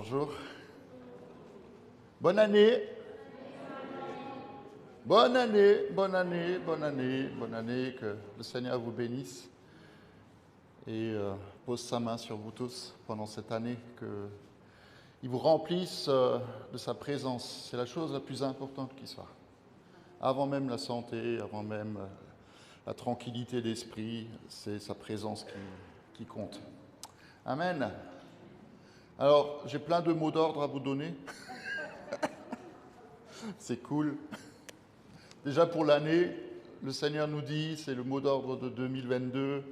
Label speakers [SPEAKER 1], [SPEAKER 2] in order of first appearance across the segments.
[SPEAKER 1] Bonjour. Bonne année. Bonne année, bonne année, bonne année, bonne année. Que le Seigneur vous bénisse et pose sa main sur vous tous pendant cette année. Qu'il vous remplisse de sa présence. C'est la chose la plus importante qui soit. Avant même la santé, avant même la tranquillité d'esprit, c'est sa présence qui compte. Amen. Alors, j'ai plein de mots d'ordre à vous donner. C'est cool. Déjà pour l'année, le Seigneur nous dit, c'est le mot d'ordre de 2022,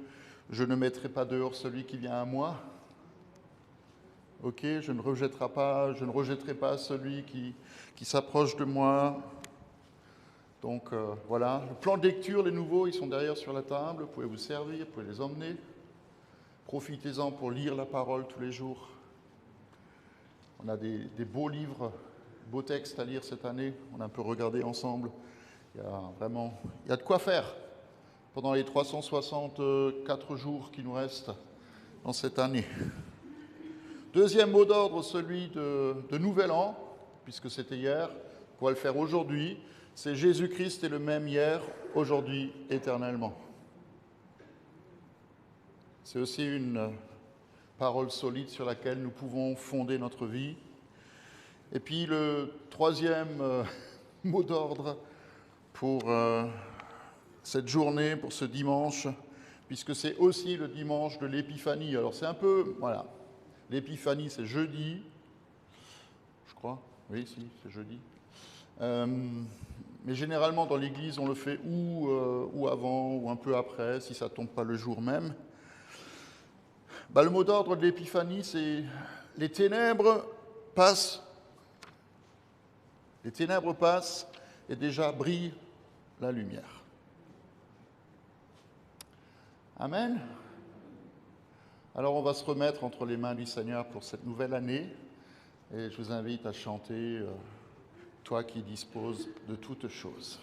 [SPEAKER 1] je ne mettrai pas dehors celui qui vient à moi. Ok, je ne rejetterai pas celui qui s'approche de moi. Donc voilà, le plan de lecture, les nouveaux, ils sont derrière sur la table, vous pouvez vous servir, vous pouvez les emmener. Profitez-en pour lire la parole tous les jours. On a des beaux livres, beaux textes à lire cette année, on a un peu regardé ensemble. Il y a de quoi faire pendant les 364 jours qui nous restent dans cette année. Deuxième mot d'ordre, celui de Nouvel An, puisque c'était hier, on va le faire aujourd'hui. C'est Jésus-Christ est le même hier, aujourd'hui, éternellement. C'est aussi une parole solide sur laquelle nous pouvons fonder notre vie. Et puis le troisième mot d'ordre pour cette journée, pour ce dimanche, puisque c'est aussi le dimanche de l'Épiphanie. Alors c'est un peu, voilà, l'Épiphanie c'est jeudi, je crois, oui, si, c'est jeudi. Mais généralement dans l'Église on le fait ou avant ou un peu après, si ça ne tombe pas le jour même. Le mot d'ordre de l'Épiphanie c'est « Les ténèbres passent et déjà brille la lumière. » Amen. Alors on va se remettre entre les mains du Seigneur pour cette nouvelle année et je vous invite à chanter « Toi qui disposes de toutes choses ».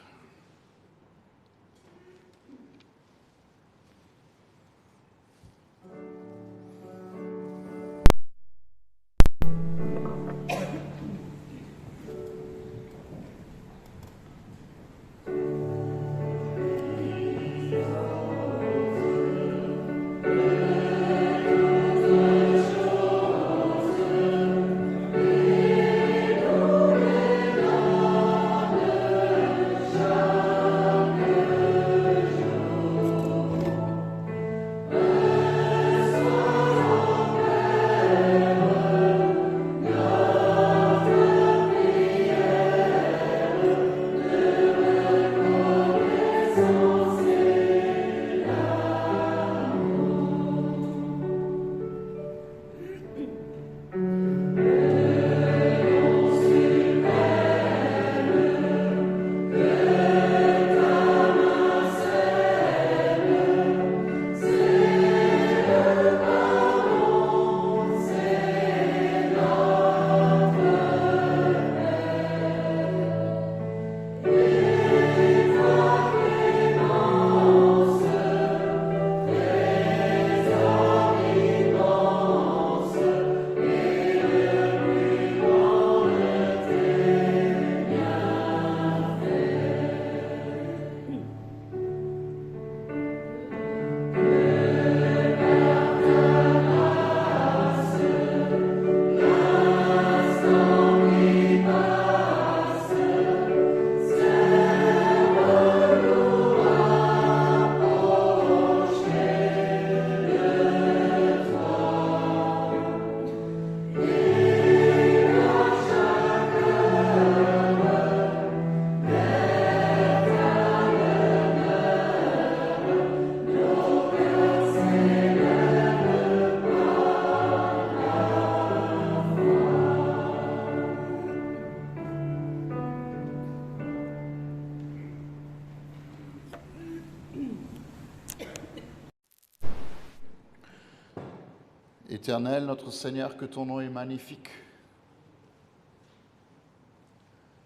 [SPEAKER 1] Éternel, notre Seigneur, que ton nom est magnifique.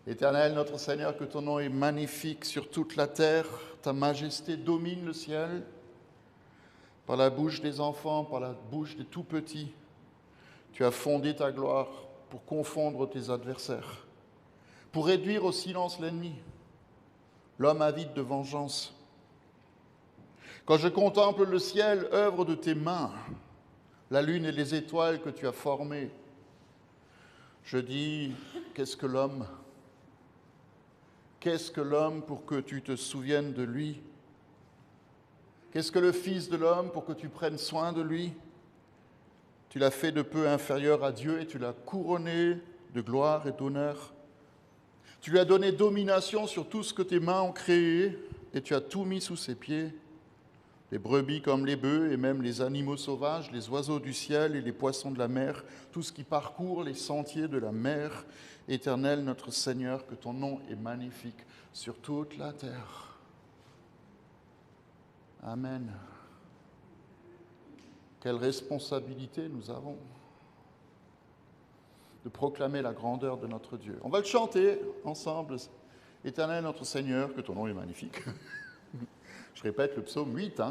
[SPEAKER 1] Éternel, notre Seigneur, que ton nom est magnifique sur toute la terre. Ta majesté domine le ciel. Par la bouche des enfants, par la bouche des tout-petits, tu as fondé ta gloire pour confondre tes adversaires, pour réduire au silence l'ennemi, l'homme avide de vengeance. Quand je contemple le ciel, œuvre de tes mains, la lune et les étoiles que tu as formées, je dis, qu'est-ce que l'homme? Qu'est-ce que l'homme pour que tu te souviennes de lui? Qu'est-ce que le Fils de l'homme pour que tu prennes soin de lui? Tu l'as fait de peu inférieur à Dieu et tu l'as couronné de gloire et d'honneur. Tu lui as donné domination sur tout ce que tes mains ont créé et tu as tout mis sous ses pieds. Les brebis comme les bœufs et même les animaux sauvages, les oiseaux du ciel et les poissons de la mer, tout ce qui parcourt les sentiers de la mer. Éternel, notre Seigneur, que ton nom est magnifique sur toute la terre. Amen. Quelle responsabilité nous avons de proclamer la grandeur de notre Dieu. On va le chanter ensemble. Éternel, notre Seigneur, que ton nom est magnifique. Je répète le psaume 8.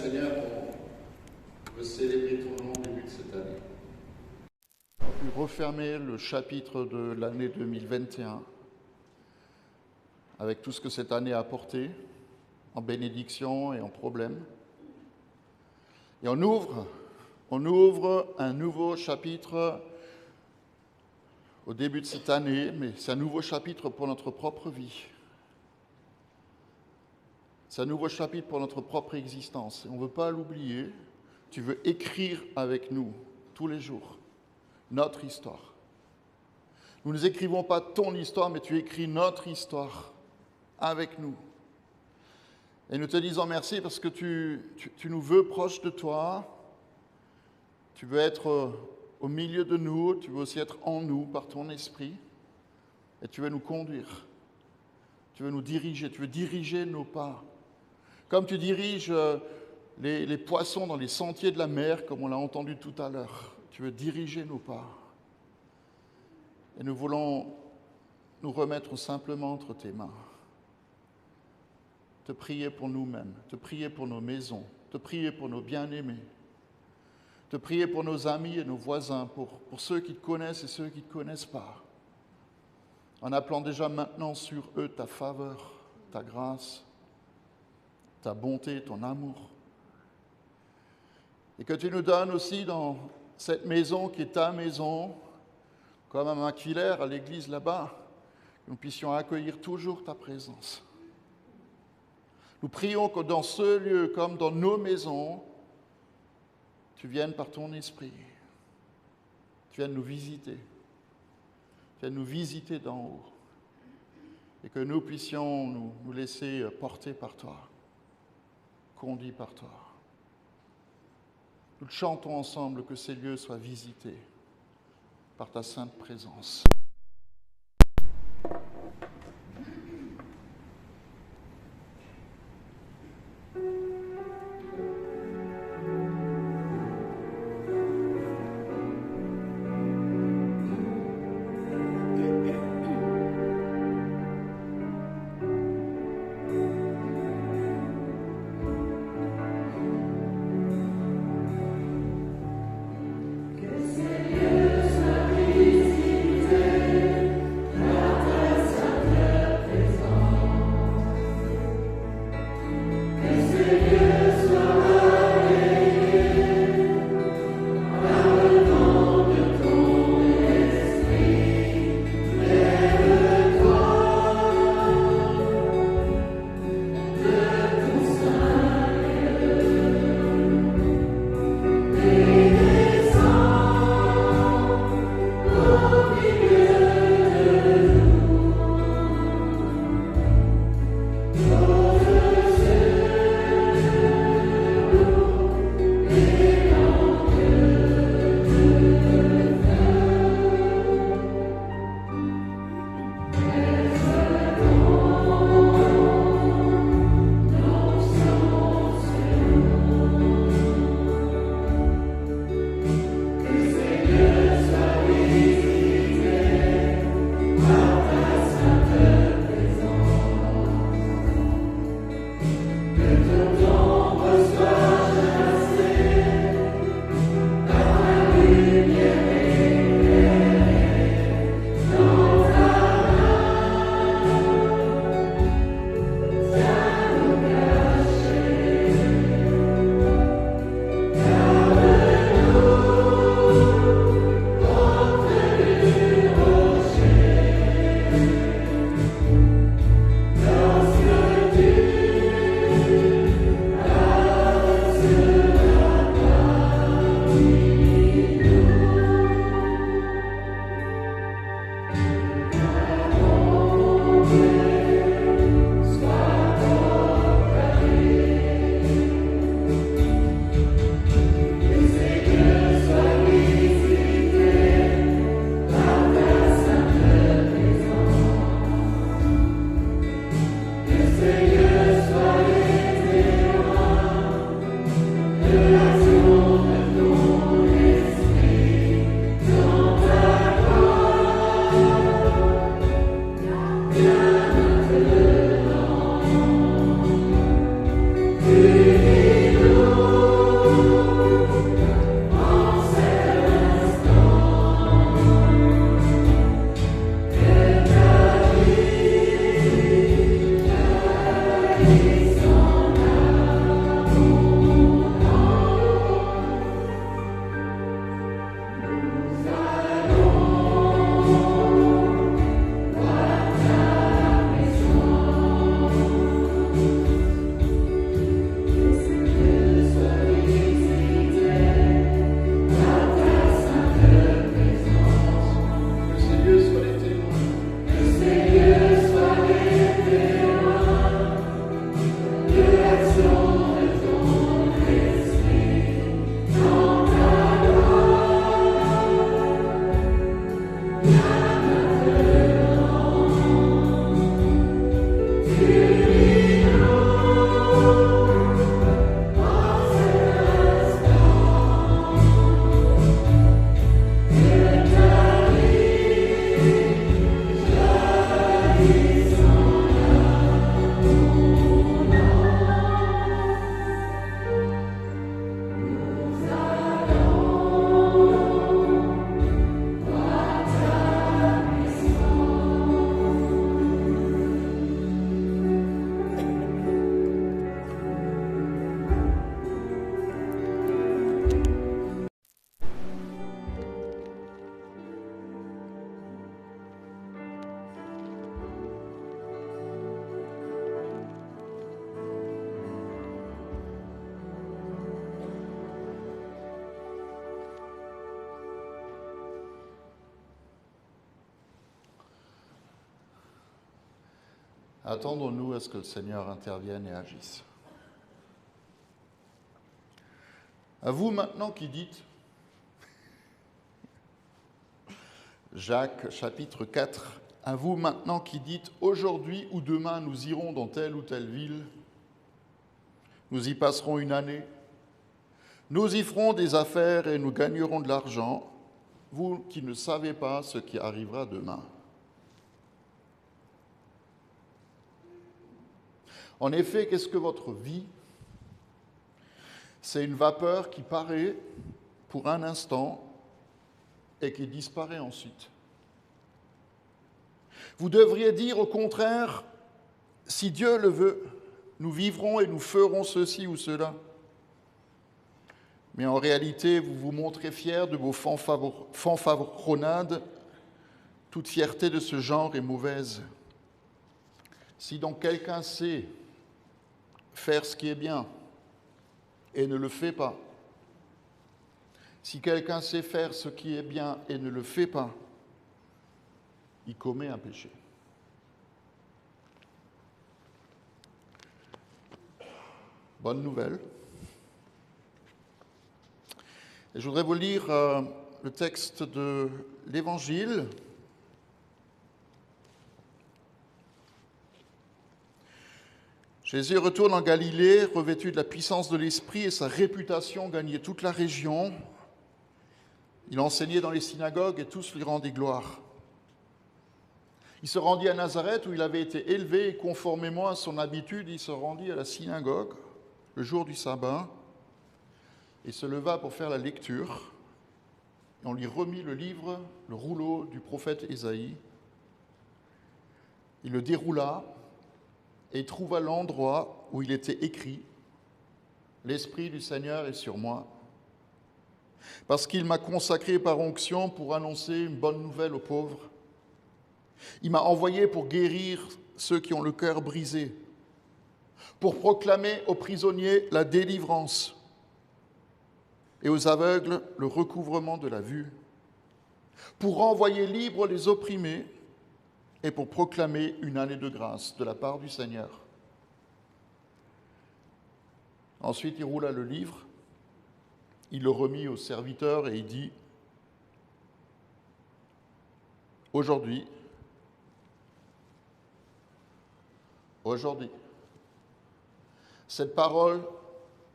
[SPEAKER 1] Seigneur, on veut célébrer ton nom au début de cette année. On a pu refermer le chapitre de l'année 2021 avec tout ce que cette année a apporté en bénédiction et en problème. Et on ouvre un nouveau chapitre au début de cette année, mais c'est un nouveau chapitre pour notre propre vie. C'est un nouveau chapitre pour notre propre existence. Et on ne veut pas l'oublier. Tu veux écrire avec nous tous les jours notre histoire. Nous ne écrivons pas ton histoire, mais tu écris notre histoire avec nous. Et nous te disons merci parce que tu nous veux proches de toi. Tu veux être au milieu de nous, tu veux aussi être en nous par ton esprit. Et tu veux nous conduire. Tu veux nous diriger, tu veux diriger nos pas. Comme tu diriges les poissons dans les sentiers de la mer, comme on l'a entendu tout à l'heure. Tu veux diriger nos pas. Et nous voulons nous remettre simplement entre tes mains. Te prier pour nous-mêmes, te prier pour nos maisons, te prier pour nos bien-aimés, te prier pour nos amis et nos voisins, pour ceux qui te connaissent et ceux qui ne te connaissent pas. En appelant déjà maintenant sur eux ta faveur, ta grâce, ta bonté, ton amour. Et que tu nous donnes aussi dans cette maison qui est ta maison, comme à Macvillers, à l'église là-bas, que nous puissions accueillir toujours ta présence. Nous prions que dans ce lieu, comme dans nos maisons, tu viennes par ton esprit, tu viennes nous visiter, tu viennes nous visiter d'en haut, et que nous puissions nous laisser porter par toi, conduits par toi. Nous chantons ensemble que ces lieux soient visités par ta sainte présence.
[SPEAKER 2] Que ces lieux soient visités.
[SPEAKER 1] Attendons-nous à ce que le Seigneur intervienne et agisse. À vous maintenant qui dites, Jacques chapitre 4, à vous maintenant qui dites, aujourd'hui ou demain nous irons dans telle ou telle ville, nous y passerons une année, nous y ferons des affaires et nous gagnerons de l'argent, vous qui ne savez pas ce qui arrivera demain. En effet, qu'est-ce que votre vie ? C'est une vapeur qui paraît pour un instant et qui disparaît ensuite. Vous devriez dire au contraire, si Dieu le veut, nous vivrons et nous ferons ceci ou cela. Mais en réalité, vous vous montrez fiers de vos fanfaronnades. Toute fierté de ce genre est mauvaise. Si donc quelqu'un sait faire ce qui est bien et ne le fait pas, si quelqu'un sait faire ce qui est bien et ne le fait pas, il commet un péché. Bonne nouvelle. Et je voudrais vous lire le texte de l'Évangile. Jésus retourne en Galilée, revêtu de la puissance de l'Esprit, et sa réputation gagnait toute la région. Il enseignait dans les synagogues et tous lui rendaient gloire. Il se rendit à Nazareth où il avait été élevé et conformément à son habitude, il se rendit à la synagogue le jour du sabbat et se leva pour faire la lecture. Et on lui remit le livre, le rouleau du prophète Ésaïe. Il le déroula et trouva l'endroit où il était écrit « L'Esprit du Seigneur est sur moi, parce qu'il m'a consacré par onction pour annoncer une bonne nouvelle aux pauvres. Il m'a envoyé pour guérir ceux qui ont le cœur brisé, pour proclamer aux prisonniers la délivrance et aux aveugles le recouvrement de la vue, pour renvoyer libres les opprimés et pour proclamer une année de grâce de la part du Seigneur. » Ensuite, il roula le livre, il le remit au serviteur et il dit « Aujourd'hui, cette parole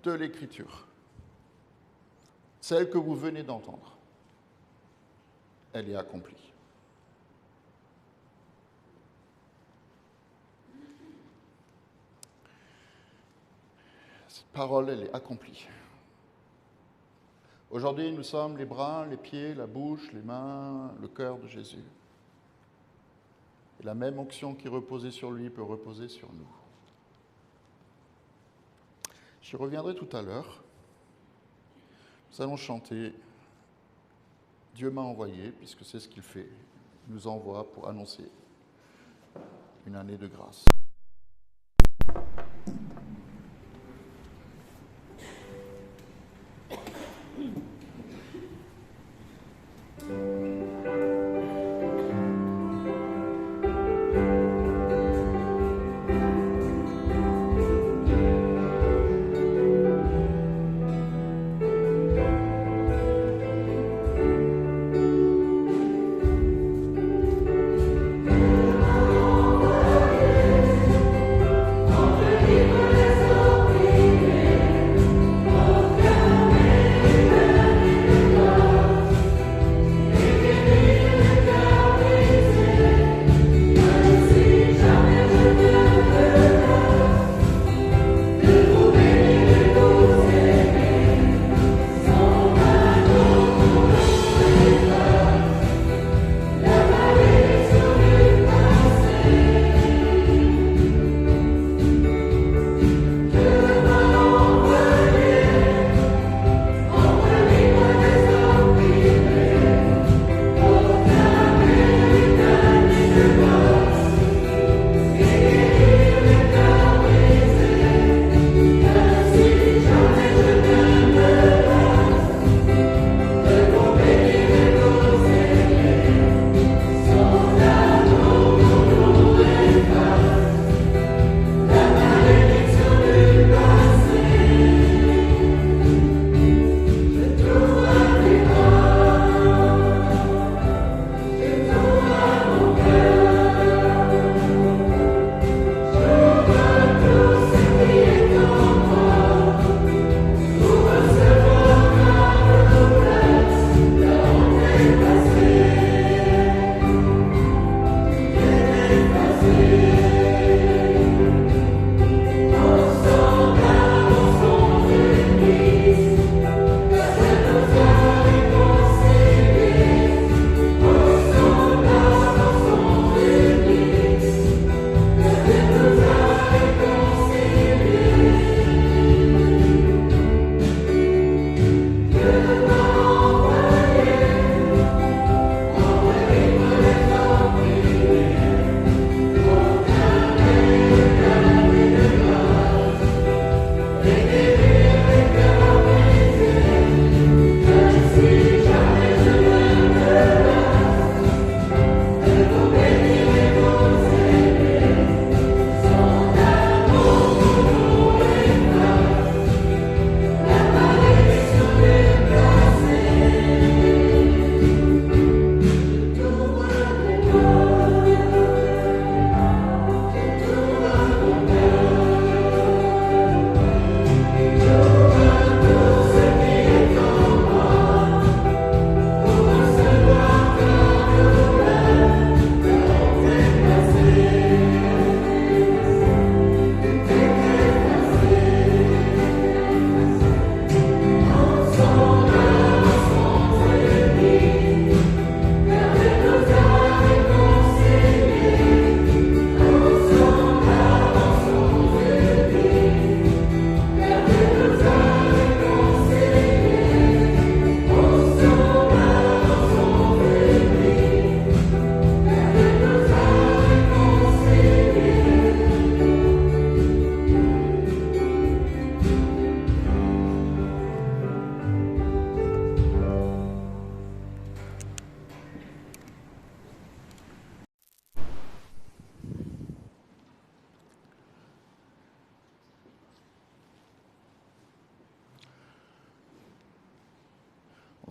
[SPEAKER 1] de l'Écriture, celle que vous venez d'entendre, elle est accomplie. » Cette parole, elle est accomplie. Aujourd'hui, nous sommes les bras, les pieds, la bouche, les mains, le cœur de Jésus. Et la même onction qui reposait sur lui peut reposer sur nous. J'y reviendrai tout à l'heure. Nous allons chanter « Dieu m'a envoyé », puisque c'est ce qu'il fait. Il nous envoie pour annoncer une année de grâce.
[SPEAKER 2] Amen.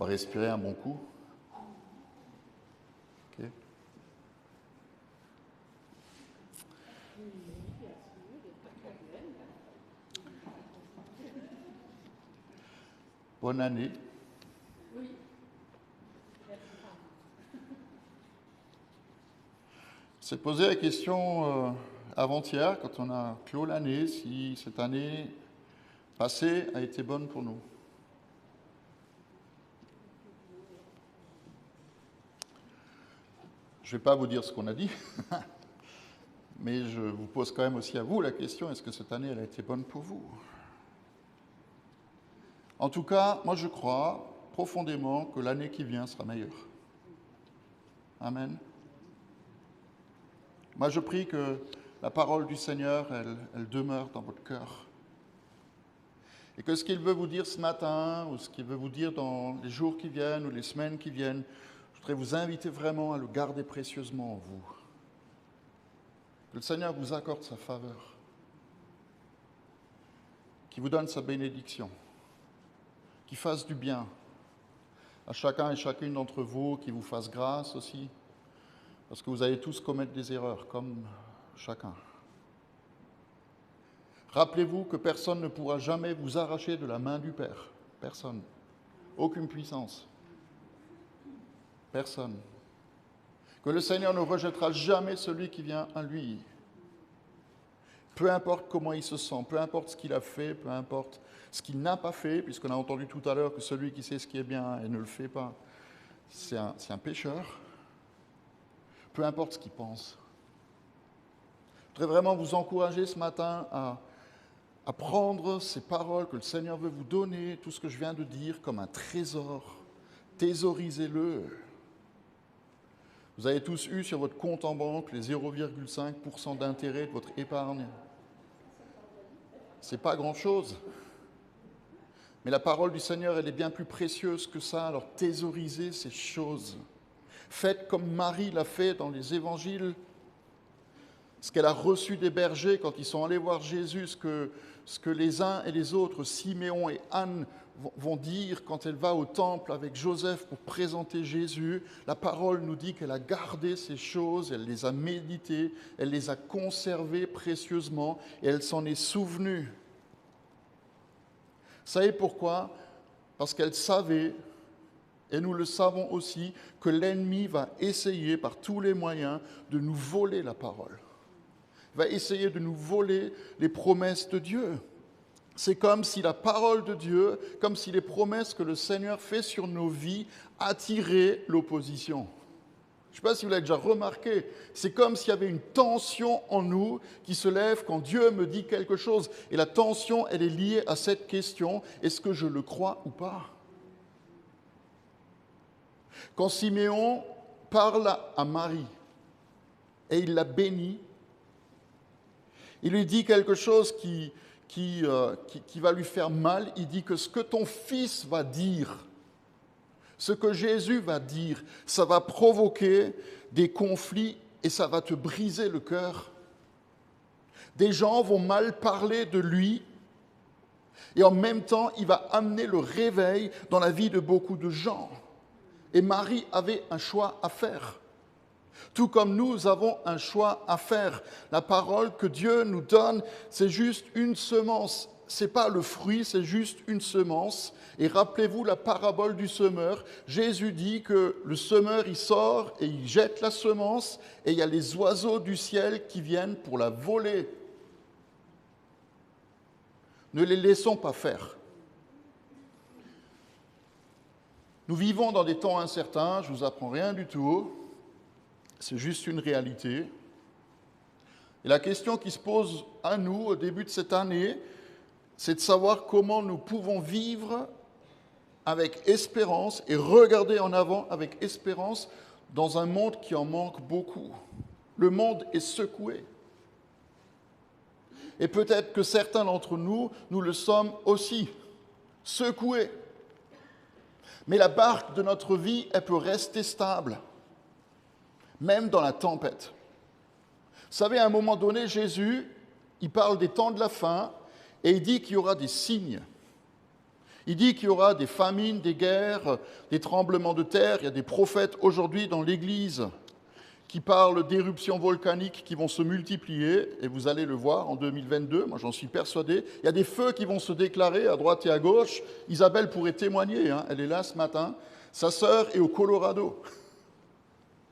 [SPEAKER 1] On va respirer un bon coup. Ok. Bonne année. s'est posé la question avant-hier, quand on a clos l'année, si cette année passée a été bonne pour nous. Je ne vais pas vous dire ce qu'on a dit, mais je vous pose quand même aussi à vous la question, est-ce que cette année elle a été bonne pour vous? En tout cas, moi je crois profondément que l'année qui vient sera meilleure. Amen. Moi je prie que la parole du Seigneur, elle demeure dans votre cœur. Et que ce qu'il veut vous dire ce matin, ou ce qu'il veut vous dire dans les jours qui viennent, ou les semaines qui viennent, je voudrais vous inviter vraiment à le garder précieusement en vous. Que le Seigneur vous accorde sa faveur, qu'il vous donne sa bénédiction, qu'il fasse du bien à chacun et chacune d'entre vous, qu'il vous fasse grâce aussi, parce que vous allez tous commettre des erreurs, comme chacun. Rappelez-vous que personne ne pourra jamais vous arracher de la main du Père. Personne. Aucune puissance. Personne. Que le Seigneur ne rejettera jamais celui qui vient à lui. Peu importe comment il se sent, peu importe ce qu'il a fait, peu importe ce qu'il n'a pas fait, puisqu'on a entendu tout à l'heure que celui qui sait ce qui est bien et ne le fait pas, c'est un pécheur. Peu importe ce qu'il pense. Je voudrais vraiment vous encourager ce matin à prendre ces paroles que le Seigneur veut vous donner, tout ce que je viens de dire, comme un trésor. Thésaurisez-le. Vous avez tous eu sur votre compte en banque les 0,5% d'intérêt de votre épargne. Ce n'est pas grand-chose. Mais la parole du Seigneur, elle est bien plus précieuse que ça. Alors thésaurisez ces choses. Faites comme Marie l'a fait dans les évangiles. Ce qu'elle a reçu des bergers quand ils sont allés voir Jésus, ce que les uns et les autres, Siméon et Anne, vont dire quand elle va au temple avec Joseph pour présenter Jésus. La parole nous dit qu'elle a gardé ces choses, elle les a méditées, elle les a conservées précieusement et elle s'en est souvenue. Vous savez pourquoi? Parce qu'elle savait, et nous le savons aussi, que l'ennemi va essayer par tous les moyens de nous voler la parole. Il va essayer de nous voler les promesses de Dieu. C'est comme si la parole de Dieu, comme si les promesses que le Seigneur fait sur nos vies attiraient l'opposition. Je ne sais pas si vous l'avez déjà remarqué, c'est comme s'il y avait une tension en nous qui se lève quand Dieu me dit quelque chose. Et la tension, elle est liée à cette question, est-ce que je le crois ou pas? Quand Siméon parle à Marie et il la bénit, il lui dit quelque chose qui va lui faire mal. Il dit que ce que ton fils va dire, ce que Jésus va dire, ça va provoquer des conflits et ça va te briser le cœur. Des gens vont mal parler de lui et en même temps, il va amener le réveil dans la vie de beaucoup de gens. Et Marie avait un choix à faire. Tout comme nous avons un choix à faire. La parole que Dieu nous donne, c'est juste une semence. Ce n'est pas le fruit, c'est juste une semence. Et rappelez-vous la parabole du semeur. Jésus dit que le semeur, il sort et il jette la semence et il y a les oiseaux du ciel qui viennent pour la voler. Ne les laissons pas faire. Nous vivons dans des temps incertains, je ne vous apprends rien du tout. C'est juste une réalité. Et la question qui se pose à nous au début de cette année, c'est de savoir comment nous pouvons vivre avec espérance et regarder en avant avec espérance dans un monde qui en manque beaucoup. Le monde est secoué. Et peut-être que certains d'entre nous, nous le sommes aussi, secoués. Mais la barque de notre vie, elle peut rester stable. Même dans la tempête. Vous savez, à un moment donné, Jésus, il parle des temps de la fin et il dit qu'il y aura des signes. Il dit qu'il y aura des famines, des guerres, des tremblements de terre. Il y a des prophètes aujourd'hui dans l'Église qui parlent d'éruptions volcaniques qui vont se multiplier, et vous allez le voir en 2022, moi j'en suis persuadé. Il y a des feux qui vont se déclarer à droite et à gauche. Isabelle pourrait témoigner, hein, elle est là ce matin. Sa sœur est au Colorado.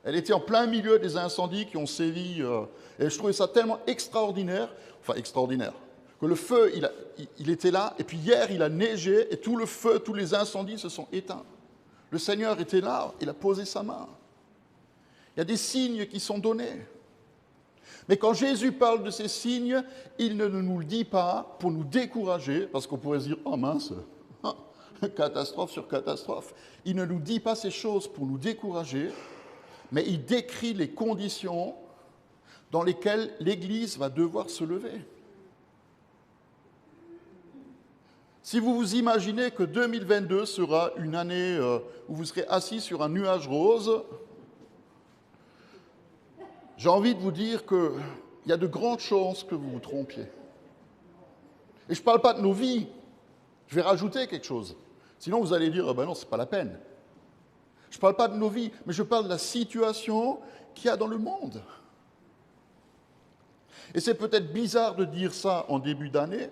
[SPEAKER 1] Elle était en plein milieu des incendies qui ont sévi, et je trouvais ça tellement extraordinaire, que le feu, il était là, et puis hier, il a neigé, et tout le feu, tous les incendies se sont éteints. Le Seigneur était là, il a posé sa main. Il y a des signes qui sont donnés. Mais quand Jésus parle de ces signes, il ne nous le dit pas pour nous décourager, parce qu'on pourrait se dire « Oh mince, catastrophe sur catastrophe ». Il ne nous dit pas ces choses pour nous décourager, mais il décrit les conditions dans lesquelles l'Église va devoir se lever. Si vous vous imaginez que 2022 sera une année où vous serez assis sur un nuage rose, j'ai envie de vous dire qu'il y a de grandes chances que vous vous trompiez. Et je ne parle pas de nos vies, je vais rajouter quelque chose. Sinon vous allez dire, ben non, ce n'est pas la peine. Je ne parle pas de nos vies, mais je parle de la situation qu'il y a dans le monde. Et c'est peut-être bizarre de dire ça en début d'année,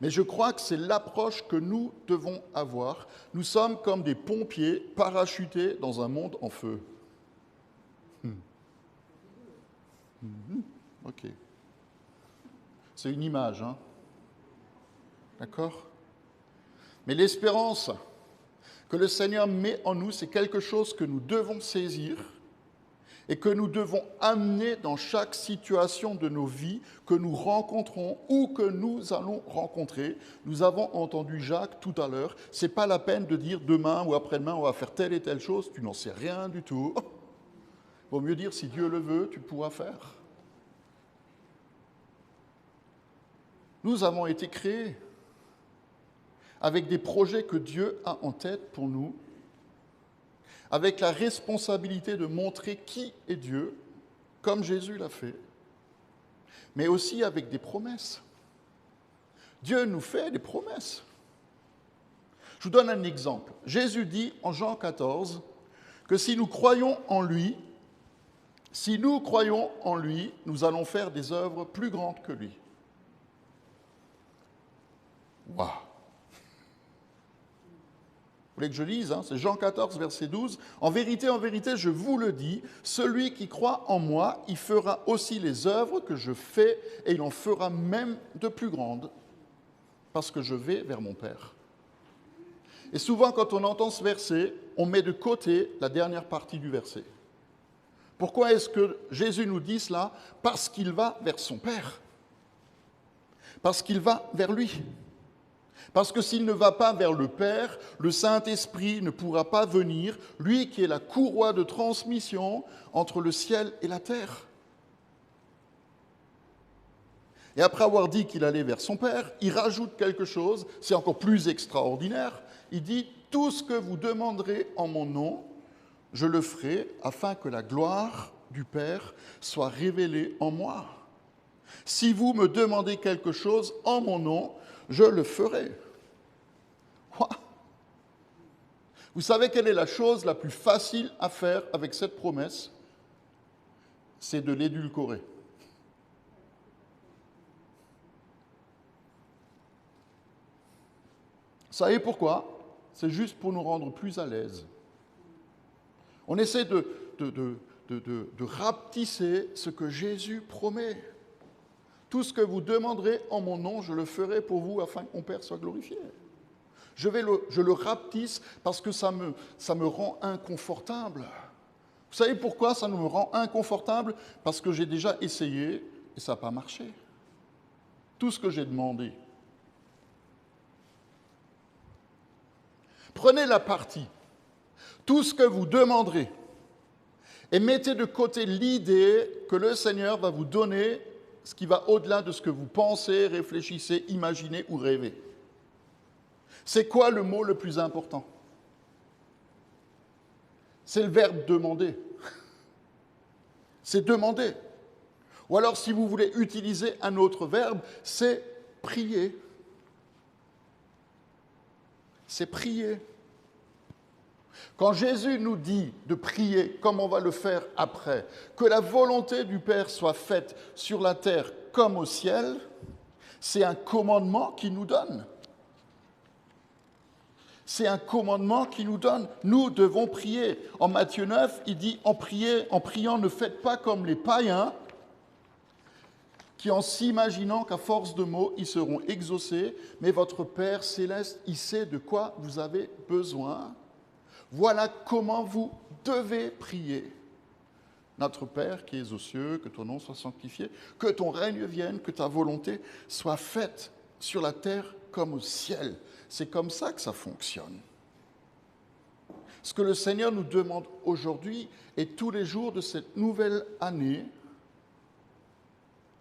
[SPEAKER 1] mais je crois que c'est l'approche que nous devons avoir. Nous sommes comme des pompiers parachutés dans un monde en feu. Ok. C'est une image, hein? D'accord? Mais l'espérance que le Seigneur met en nous, c'est quelque chose que nous devons saisir et que nous devons amener dans chaque situation de nos vies que nous rencontrons ou que nous allons rencontrer. Nous avons entendu Jacques tout à l'heure, ce n'est pas la peine de dire demain ou après-demain on va faire telle et telle chose, tu n'en sais rien du tout. Il vaut mieux dire si Dieu le veut, tu pourras faire. Nous avons été créés avec des projets que Dieu a en tête pour nous, avec la responsabilité de montrer qui est Dieu, comme Jésus l'a fait, mais aussi avec des promesses. Dieu nous fait des promesses. Je vous donne un exemple. Jésus dit en Jean 14 que si nous croyons en lui, nous allons faire des œuvres plus grandes que lui. Waouh! Vous voulez que je lise, hein? C'est Jean 14, verset 12. En vérité, je vous le dis, celui qui croit en moi, il fera aussi les œuvres que je fais, et il en fera même de plus grandes, parce que je vais vers mon Père. Et souvent, quand on entend ce verset, on met de côté la dernière partie du verset. Pourquoi est-ce que Jésus nous dit cela? Parce qu'il va vers son Père. Parce qu'il va vers lui. Parce que s'il ne va pas vers le Père, le Saint-Esprit ne pourra pas venir, lui qui est la courroie de transmission entre le ciel et la terre. Et après avoir dit qu'il allait vers son Père, il rajoute quelque chose, c'est encore plus extraordinaire. Il dit « Tout ce que vous demanderez en mon nom, je le ferai afin que la gloire du Père soit révélée en moi. Si vous me demandez quelque chose en mon nom, je le ferai. » Vous savez quelle est la chose la plus facile à faire avec cette promesse? C'est de l'édulcorer. Vous savez pourquoi? C'est juste pour nous rendre plus à l'aise. On essaie de rapetisser ce que Jésus promet. Tout ce que vous demanderez en mon nom, je le ferai pour vous afin que mon Père soit glorifié. Je le rapetisse parce que ça me rend inconfortable. Vous savez pourquoi ça me rend inconfortable? Parce que j'ai déjà essayé et ça n'a pas marché. Tout ce que j'ai demandé. Prenez la partie. Tout ce que vous demanderez et mettez de côté l'idée que le Seigneur va vous donner ce qui va au-delà de ce que vous pensez, réfléchissez, imaginez ou rêvez. C'est quoi le mot le plus important? C'est le verbe demander. C'est demander. Ou alors, si vous voulez utiliser un autre verbe, c'est prier. c'est prier. Quand Jésus nous dit de prier, comme on va le faire après, que la volonté du Père soit faite sur la terre comme au ciel, c'est un commandement qu'il nous donne. C'est un commandement qu'il nous donne. Nous devons prier. En Matthieu 9, il dit en priant, ne faites pas comme les païens qui, en s'imaginant qu'à force de mots, ils seront exaucés, mais votre Père céleste, il sait de quoi vous avez besoin. Voilà comment vous devez prier. Notre Père qui es aux cieux, que ton nom soit sanctifié, que ton règne vienne, que ta volonté soit faite sur la terre comme au ciel. C'est comme ça que ça fonctionne. Ce que le Seigneur nous demande aujourd'hui et tous les jours de cette nouvelle année,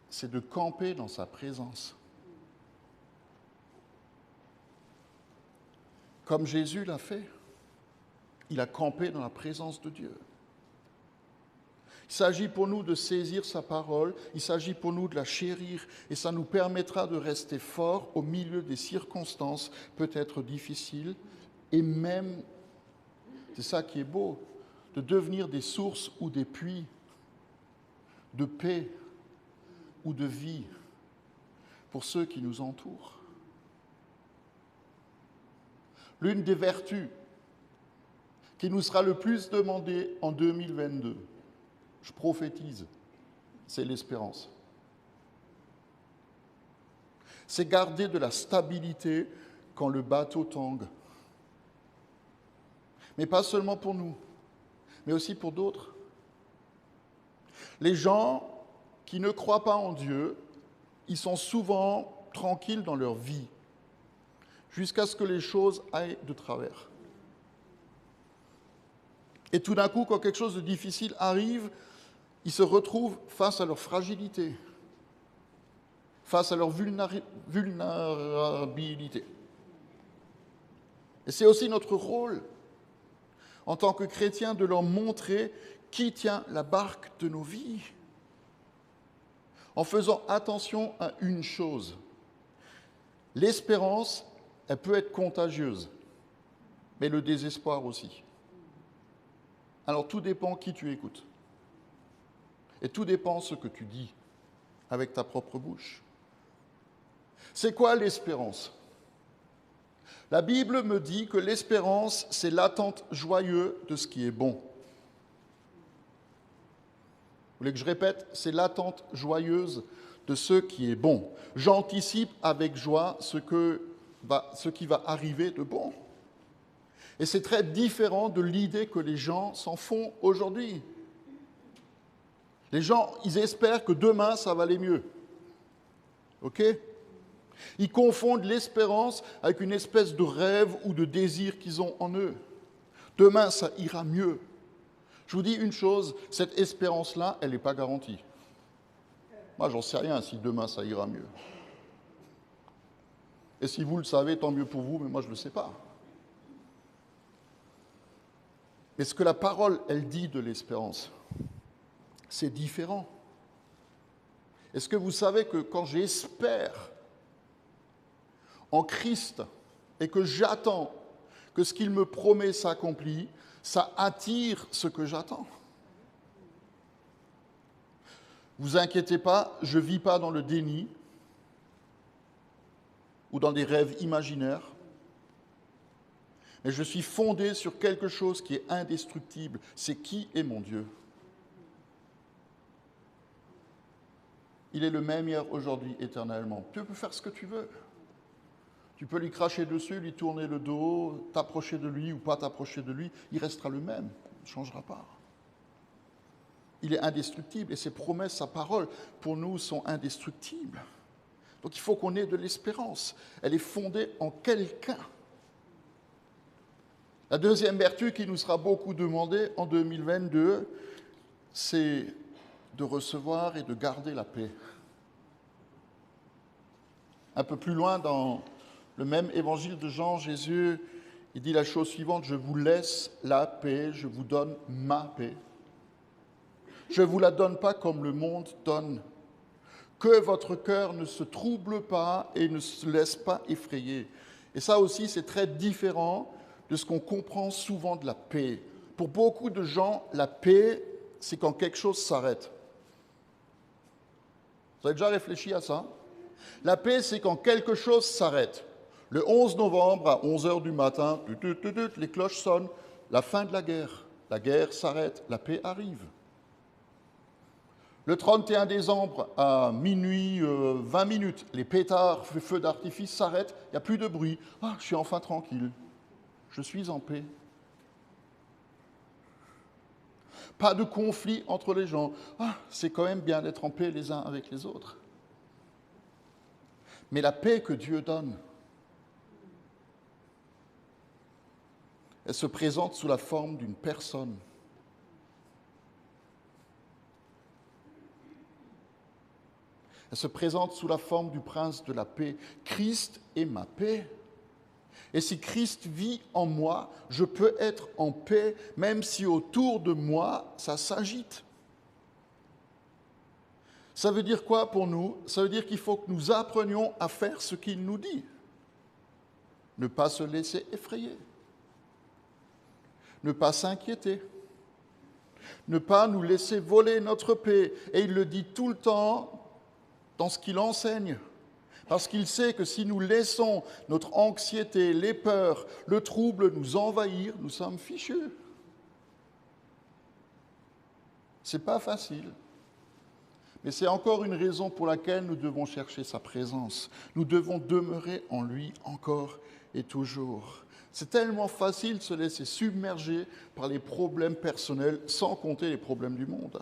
[SPEAKER 1] c'est de camper dans sa présence. Comme Jésus l'a fait. Il a campé dans la présence de Dieu. Il s'agit pour nous de saisir sa parole, il s'agit pour nous de la chérir et ça nous permettra de rester forts au milieu des circonstances peut-être difficiles et même, c'est ça qui est beau, de devenir des sources ou des puits de paix ou de vie pour ceux qui nous entourent. L'une des vertus qui nous sera le plus demandée en 2022, je prophétise, c'est l'espérance. C'est garder de la stabilité quand le bateau tangue. Mais pas seulement pour nous, mais aussi pour d'autres. Les gens qui ne croient pas en Dieu, ils sont souvent tranquilles dans leur vie, jusqu'à ce que les choses aillent de travers. Et tout d'un coup, quand quelque chose de difficile arrive, ils se retrouvent face à leur fragilité, face à leur vulnérabilité. Et c'est aussi notre rôle, en tant que chrétiens, de leur montrer qui tient la barque de nos vies, en faisant attention à une chose. L'espérance, elle peut être contagieuse, mais le désespoir aussi. Alors tout dépend qui tu écoutes. Et tout dépend ce que tu dis avec ta propre bouche. C'est quoi l'espérance ? La Bible me dit que l'espérance, c'est l'attente joyeuse de ce qui est bon. Vous voulez que je répète ? C'est l'attente joyeuse de ce qui est bon. J'anticipe avec joie ce qui va arriver de bon. Et c'est très différent de l'idée que les gens s'en font aujourd'hui. Les gens, ils espèrent que demain, ça va aller mieux. OK ? Ils confondent l'espérance avec une espèce de rêve ou de désir qu'ils ont en eux. Demain, ça ira mieux. Je vous dis une chose, cette espérance-là, elle n'est pas garantie. Moi, j'en sais rien si demain, ça ira mieux. Et si vous le savez, tant mieux pour vous, mais moi, je ne le sais pas. Mais ce que la parole, elle dit de l'espérance, c'est différent. Est-ce que vous savez que quand j'espère en Christ et que j'attends que ce qu'il me promet s'accomplit, ça attire ce que j'attends. Vous inquiétez pas, je ne vis pas dans le déni ou dans des rêves imaginaires, mais je suis fondé sur quelque chose qui est indestructible. C'est qui est mon Dieu ? Il est le même hier, aujourd'hui, éternellement. Tu peux faire ce que tu veux. Tu peux lui cracher dessus, lui tourner le dos, t'approcher de lui ou pas t'approcher de lui. Il restera le même, il ne changera pas. Il est indestructible et ses promesses, sa parole, pour nous, sont indestructibles. Donc il faut qu'on ait de l'espérance. Elle est fondée en quelqu'un. La deuxième vertu qui nous sera beaucoup demandée en 2022, c'est de recevoir et de garder la paix. Un peu plus loin dans le même évangile de Jean, Jésus, il dit la chose suivante, « Je vous laisse la paix, je vous donne ma paix. Je ne vous la donne pas comme le monde donne. Que votre cœur ne se trouble pas et ne se laisse pas effrayer. » Et ça aussi, c'est très différent de ce qu'on comprend souvent de la paix. Pour beaucoup de gens, la paix, c'est quand quelque chose s'arrête. Vous avez déjà réfléchi à ça? La paix, c'est quand quelque chose s'arrête. Le 11 novembre, à 11 heures du matin, les cloches sonnent, la fin de la guerre. La guerre s'arrête, la paix arrive. Le 31 décembre, à minuit 20 minutes, les pétards, les feux d'artifice s'arrêtent, il n'y a plus de bruit. Ah, je suis enfin tranquille. Je suis en paix. Pas de conflit entre les gens. Ah, c'est quand même bien d'être en paix les uns avec les autres. Mais la paix que Dieu donne, elle se présente sous la forme d'une personne. Elle se présente sous la forme du prince de la paix. Christ est ma paix. Et si Christ vit en moi, je peux être en paix, même si autour de moi, ça s'agite. Ça veut dire quoi pour nous? Ça veut dire qu'il faut que nous apprenions à faire ce qu'il nous dit. Ne pas se laisser effrayer. Ne pas s'inquiéter. Ne pas nous laisser voler notre paix. Et il le dit tout le temps dans ce qu'il enseigne. Parce qu'il sait que si nous laissons notre anxiété, les peurs, le trouble nous envahir, nous sommes fichus. Ce n'est pas facile. Mais c'est encore une raison pour laquelle nous devons chercher sa présence. Nous devons demeurer en lui encore et toujours. C'est tellement facile de se laisser submerger par les problèmes personnels, sans compter les problèmes du monde.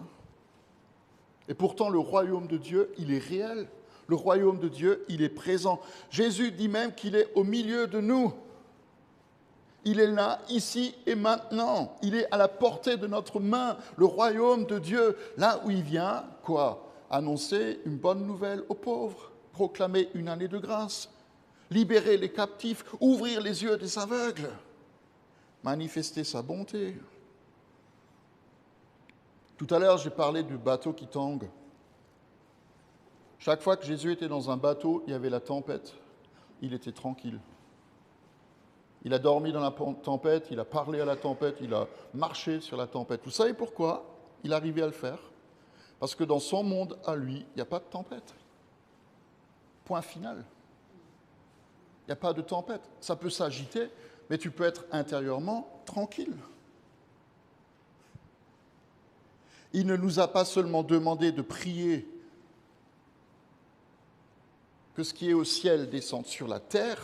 [SPEAKER 1] Et pourtant, le royaume de Dieu, il est réel. Le royaume de Dieu, il est présent. Jésus dit même qu'il est au milieu de nous. Il est là, ici et maintenant. Il est à la portée de notre main. Le royaume de Dieu, là où il vient, quoi? Annoncer une bonne nouvelle aux pauvres, proclamer une année de grâce, libérer les captifs, ouvrir les yeux des aveugles, manifester sa bonté. Tout à l'heure, j'ai parlé du bateau qui tangue. Chaque fois que Jésus était dans un bateau, il y avait la tempête. Il était tranquille. Il a dormi dans la tempête, il a parlé à la tempête, il a marché sur la tempête. Vous savez pourquoi il arrivait à le faire? Parce que dans son monde, à lui, il n'y a pas de tempête. Point final. Il n'y a pas de tempête. Ça peut s'agiter, mais tu peux être intérieurement tranquille. Il ne nous a pas seulement demandé de prier que ce qui est au ciel descende sur la terre,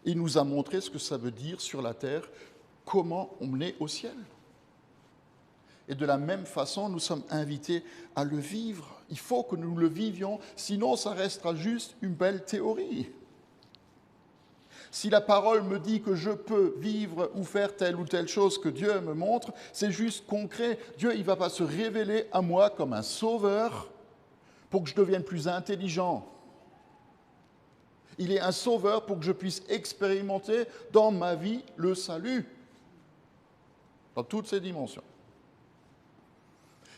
[SPEAKER 1] il nous a montré ce que ça veut dire sur la terre, comment on est au ciel. Et de la même façon, nous sommes invités à le vivre. Il faut que nous le vivions, sinon ça restera juste une belle théorie. Si la parole me dit que je peux vivre ou faire telle ou telle chose que Dieu me montre, c'est juste concret. Dieu, il ne va pas se révéler à moi comme un sauveur pour que je devienne plus intelligent. Il est un sauveur pour que je puisse expérimenter dans ma vie le salut, dans toutes ses dimensions.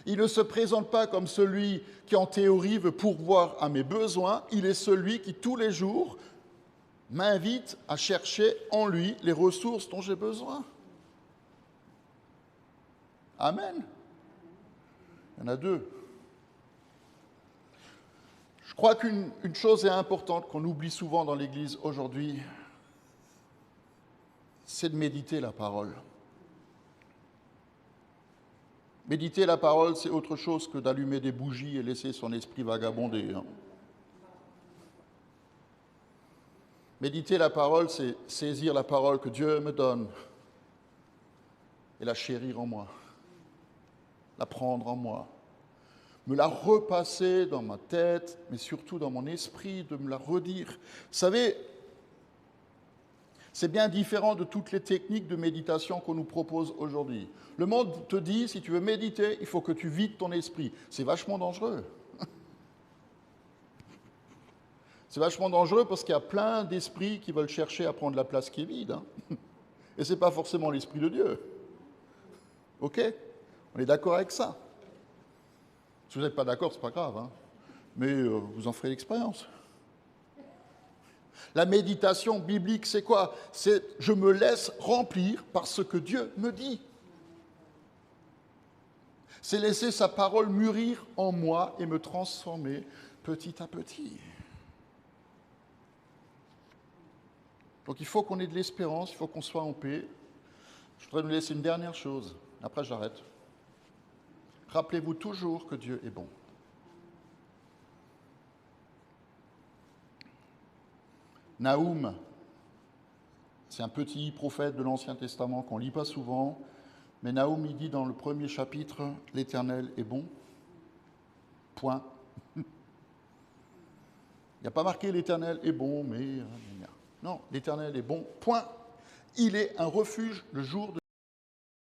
[SPEAKER 1] Il ne se présente pas comme celui qui, en théorie, veut pourvoir à mes besoins. Il est celui qui, tous les jours, m'invite à chercher en lui les ressources dont j'ai besoin. Amen. Il y en a deux. Je crois qu'une chose est importante qu'on oublie souvent dans l'Église aujourd'hui, c'est de méditer la parole. Méditer la parole, c'est autre chose que d'allumer des bougies et laisser son esprit vagabonder. Méditer la parole, c'est saisir la parole que Dieu me donne et la chérir en moi, la prendre en moi, me la repasser dans ma tête, mais surtout dans mon esprit, de me la redire. Vous savez, c'est bien différent de toutes les techniques de méditation qu'on nous propose aujourd'hui. Le monde te dit, si tu veux méditer, il faut que tu vides ton esprit. C'est vachement dangereux. C'est vachement dangereux parce qu'il y a plein d'esprits qui veulent chercher à prendre la place qui est vide. Et ce n'est pas forcément l'Esprit de Dieu. OK? On est d'accord avec ça? Si vous n'êtes pas d'accord, ce n'est pas grave. Mais vous en ferez l'expérience. La méditation biblique, c'est quoi? C'est je me laisse remplir par ce que Dieu me dit. C'est laisser sa parole mûrir en moi et me transformer petit à petit. Donc il faut qu'on ait de l'espérance, il faut qu'on soit en paix. Je voudrais nous laisser une dernière chose, après j'arrête. Rappelez-vous toujours que Dieu est bon. Naoum, c'est un petit prophète de l'Ancien Testament qu'on ne lit pas souvent, mais Naoum, il dit dans le premier chapitre, « L'Éternel est bon ». Point. Il n'y a pas marqué « L'Éternel est bon », mais... Non, l'Éternel est bon, point. Il est un refuge le jour de